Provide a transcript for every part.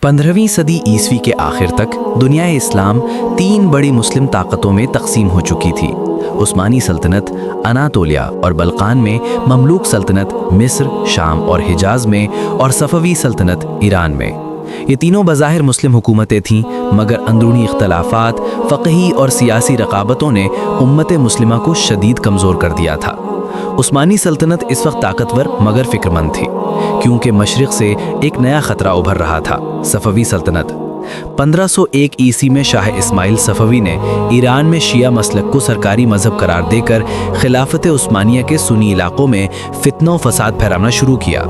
15वीं सदी ईस्वी के आखिर तक दुनिया इस्लाम 3 बड़ी मुस्लिम ताकतों में तकसीम हो चुकी थी। उस्मानी सल्तनत अनातोलिया और बल्कान में, ममलूक सल्तनत मिस्र, शाम और हिजाज में, और सफ़वी सल्तनत ईरान में। ये तीनों बज़ाहिर मुस्लिम हुकूमतें थीं, मगर अंदरूनी इख्तलाफात, फ़क़ही और सियासी रकाबतों ने उम्मत मुस्लिमा को शदीद कमज़ोर कर दिया था। उस्मानी सल्तनत इस वक्त ताकतवर मगर फ़िक्रमंद थी, क्योंकि मशरिक़ से एक नया ख़तरा उभर रहा था, सफ़वी सल्तनत। 1501 ईस्वी में शाह इस्माइल सफ़वी ने ईरान में शिया मसलक को सरकारी मज़हब करार देकर खिलाफत उस्मानिया के सुन्नी इलाक़ों में फितना व फसाद फैलाना शुरू किया।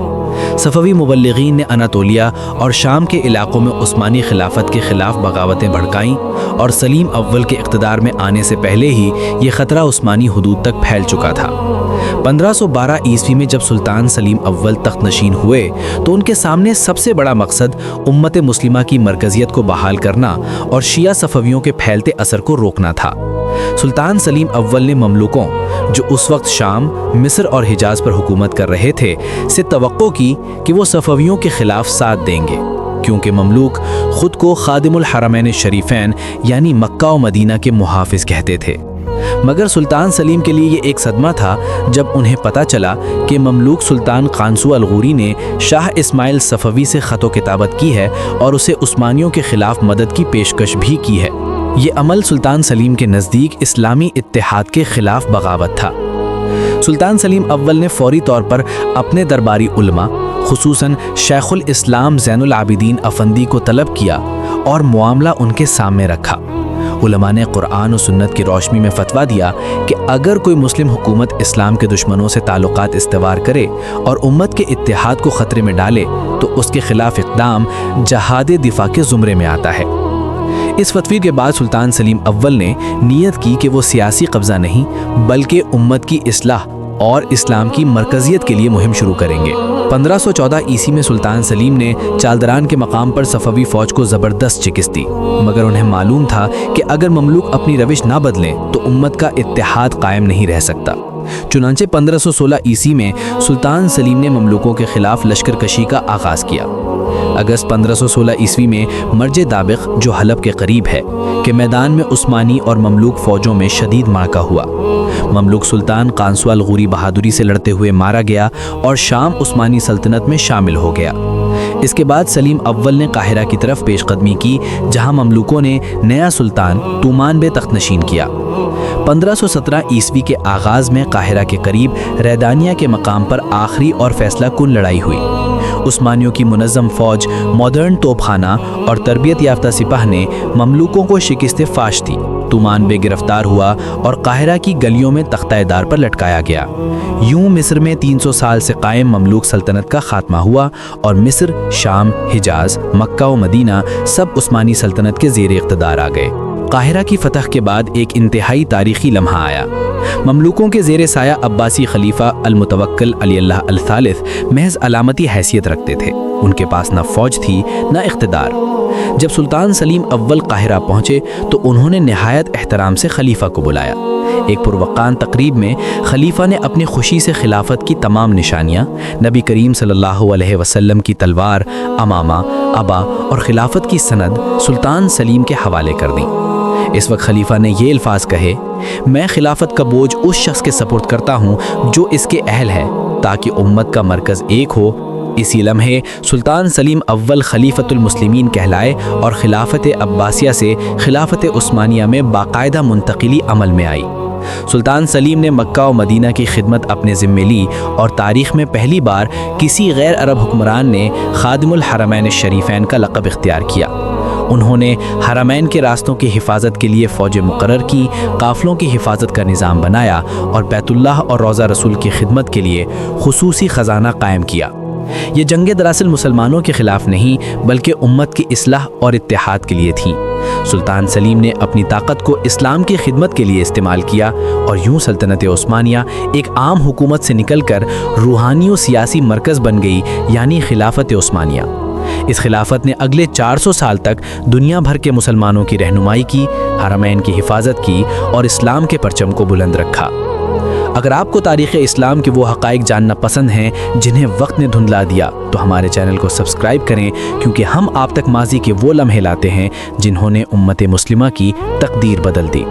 सफ़वी मुबल्लिगीन ने अनातोलिया और शाम के इलाक़ों में उस्मानी खिलाफत के ख़िलाफ़ बगावतें भड़काईं, और सलीम अव्वल के इक़्तिदार में आने से पहले ही ये ख़तरा उस्मानी हुदूद तक फैल चुका था। 1512 ईस्वी में जब सुल्तान सलीम अव्वल तख्त नशीन हुए तो उनके सामने सबसे बड़ा मकसद उम्मत मुस्लिमा की मरकज़ियत को बहाल करना और शिया सफ़वियों के फैलते असर को रोकना था। सुल्तान सलीम अव्वल ने ममलूकों, जो उस वक्त शाम, मिस्र और हिजाज पर हुकूमत कर रहे थे, से तवक्को की कि वो सफ़वियों के ख़िलाफ़ साथ देंगे, क्योंकि ममलूक ख़ुद को खादिमुल हरमैन शरीफैन यानी मक्का और मदीना के मुहाफ़िज़ कहते थे। मगर सुल्तान सलीम के लिए ये एक सदमा था जब उन्हें पता चला कि ममलूक सुल्तान कानसू अल-गूरी ने शाह इस्माइल सफ़वी से ख़त व किताबत की है और उसे उस्मानियों के ख़िलाफ़ मदद की पेशकश भी की है। ये अमल सुल्तान सलीम के नज़दीक इस्लामी इत्तेहाद के ख़िलाफ़ बगावत था। सुल्तान सलीम अव्वल ने फ़ौरी तौर पर अपने दरबारी उलमा, खुसूसन शेखुल इस्लाम ज़ैनुल आबिदीन अफंदी को तलब किया और मामला उनके सामने रखा। उलमा ने कुरान और सुन्नत की रोशनी में फतवा दिया कि अगर कोई मुस्लिम हुकूमत इस्लाम के दुश्मनों से ताल्लुकात इस्तेवार करे और उम्मत के इत्तेहाद को ख़तरे में डाले तो उसके ख़िलाफ़ इक़दाम जहाद दिफा के ज़ुमरे में आता है। इस फतवे के बाद सुल्तान सलीम अव्वल ने नीयत की कि वो सियासी कब्ज़ा नहीं बल्कि उम्मत की इस्लाह और इस्लाम की मरकज़ियत के लिए मुहिम शुरू करेंगे। 1514 ईस्वी में सुल्तान सलीम ने चालदरान के मकाम पर सफ़वी फ़ौज को ज़बरदस्त शिकस्त दी, मगर उन्हें मालूम था कि अगर ममलूक अपनी रविश ना बदलें तो उम्मत का इत्तेहाद कायम नहीं रह सकता। चुनांचे 1516 ईस्वी में सुल्तान सलीम ने ममलूकों के ख़िलाफ़ लश्कर कशी का आगाज़ किया। अगस्त 1516 ईस्वी में मर्ज दाबिक, जो हलब के करीब है, के मैदान में उस्मानी और ममलूक फ़ौजों में शदीद मारका हुआ। ममलूक सुल्तान कानसू अल-गूरी बहादुरी से लड़ते हुए मारा गया और शाम उस्मानी सल्तनत में शामिल हो गया। इसके बाद सलीम अव्वल ने काहिरा की तरफ पेशकदमी की, जहां ममलूकों ने नया सुल्तान तूमान बे तख्त नशीन किया। 1517 ईस्वी के आगाज़ में काहिरा के करीब रैदानिया के मकाम पर आखिरी और फैसला कुन लड़ाई हुई। उस्मानियों की मुनज़्ज़म फ़ौज, मॉडर्न तोपखाना और तरबियत याफ्ता सिपाह ने ममलूकों को शिकस्त फाश दी। तूमान बे गिरफ्तार हुआ और काहिरा की गलियों में तख्ता-ए-दार पर लटकाया गया। यूं मिस्र में 300 साल से कायम ममलूक सल्तनत का खात्मा हुआ और मिस्र, शाम, हिजाज, मक्का व मदीना सब उस्मानी सल्तनत के ज़ेर इक़्तिदार आ गए। काहिरा की फतह के बाद एक इंतहाई तारीख़ी लम्हा आया। ममलूकों के ज़ेर साया अब्बासी खलीफा अल-मुतवक्किल अली-अल्लाह अल-सालिस महज अलामती हैसियत रखते थे। उनके पास न फ़ौज थी न इक़्तिदार। जब सुल्तान सलीम अव्वल काहिरा पहुँचे तो उन्होंने नहायत एहतराम से खलीफा को बुलाया। एक पुरवक़ान तकरीब में खलीफा ने अपनी खुशी से खिलाफत की तमाम निशानियाँ, नबी करीम सल्लल्लाहु अलैहि वसल्लम की तलवार, अमामा, अबा और खिलाफत की सनद सुल्तान सलीम के हवाले कर दी। इस वक्त खलीफा ने ये अल्फाज कहे, मैं खिलाफत का बोझ उस शख्स के सपुर्द करता हूँ जो इसके अहल है, ताकि उम्मत का मरकज़ एक हो। इसी लम्हे सुल्तान सलीम अव्वल खलीफतुल मुस्लिमीन कहलाए और खिलाफत अब्बासिया से खिलाफत उस्मानिया में बाकायदा मुंतकिली अमल में आई। सुल्तान सलीम ने मक्का व मदीना की खिदमत अपने ज़िम्मे ली और तारीख़ में पहली बार किसी गैर अरब हुक्मरान ने खादिमुल हरमैन शरीफैन का लक़ब इख्तियार किया। उन्होंने हरमैन के रास्तों की हिफाजत के लिए फ़ौजें मुक़र्रर की, काफ़िलों की हिफाजत का निज़ाम बनाया और बैतुल्लाह और रोज़ा रसूल की खिदमत के लिए खुसूसी ख़जाना कायम किया। ये जंग दरासिल मुसलमानों के ख़िलाफ़ नहीं बल्कि उम्मत की इस्लाह और इत्तेहाद के लिए थी। सुल्तान सलीम ने अपनी ताकत को इस्लाम की खिदमत के लिए इस्तेमाल किया और यूं सल्तनत उस्मानिया एक आम हुकूमत से निकलकर रूहानी और सियासी मरकज़ बन गई, यानी खिलाफत उस्मानिया। इस खिलाफत ने अगले 400 साल तक दुनिया भर के मुसलमानों की रहनुमाई की, हरमैन की हिफाजत की और इस्लाम के परचम को बुलंद रखा। اگر آپ کو تاریخ اسلام کے وہ حقائق جاننا پسند ہیں جنہیں وقت نے دھندلا دیا تو ہمارے چینل کو سبسکرائب کریں، کیونکہ ہم آپ تک ماضی کے وہ لمحے لاتے ہیں جنہوں نے امت مسلمہ کی تقدیر بدل دی۔